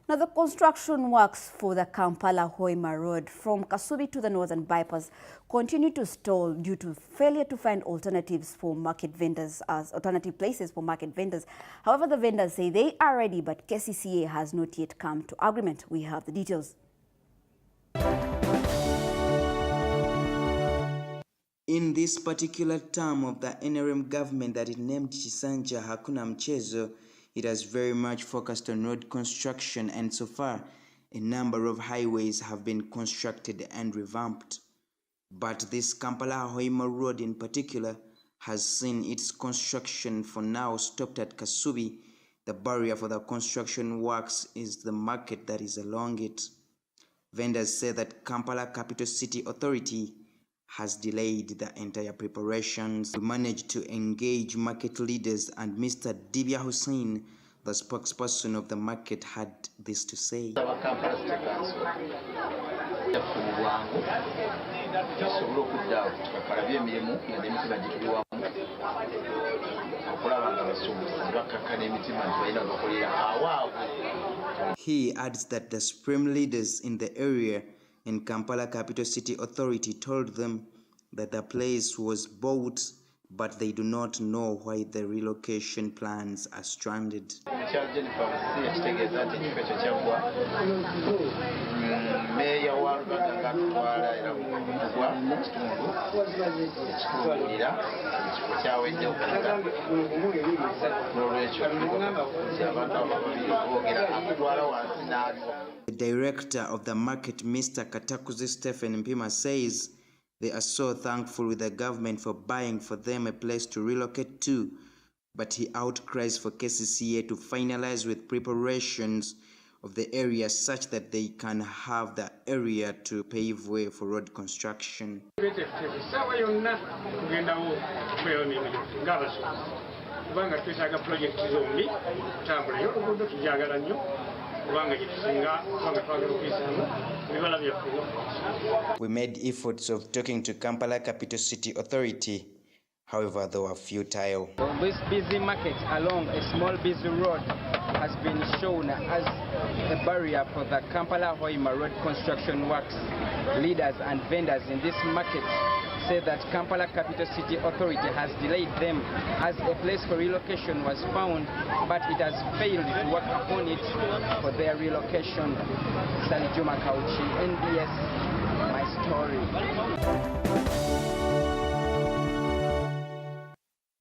Now, the construction works for the Kampala Hoima road from Kasubi to the northern bypass continue to stall due to failure to find alternatives for market vendors as alternative places for market vendors. However, the vendors say they are ready, but KCCA has not yet come to agreement. We have the details. In this particular term of the NRM government that is named Chisanja Hakuna Mchezo, it has very much focused on road construction, and so far a number of highways have been constructed and revamped. But this Kampala Hoima road in particular has seen its construction for now stopped at Kasubi. The barrier for the construction works is the market that is along it. Vendors say that Kampala Capital City Authority has delayed the entire preparations. We managed to engage market leaders, and Mr. Dibia Hussein, the spokesperson of the market, had this to say. He adds that the supreme leaders in the area in Kampala Capital City Authority told them that the place was bought, but they do not know why the relocation plans are stranded. The director of the market, Mr. Katakuzi Stephen Mpima, says they are so thankful with the government for buying for them a place to relocate to, but he outcries for KCCA to finalize with preparations of the area such that they can have the area to pave way for road construction. We made efforts of talking to Kampala Capital City Authority, however they were futile. This busy market along a small busy road has been shown as a barrier for the Kampala Hoima road construction works. Leaders and vendors in this market say that Kampala Capital City Authority has delayed them as a place for relocation was found, but it has failed to work upon it for their relocation. Sally Juma Kauchi, NBS, my story.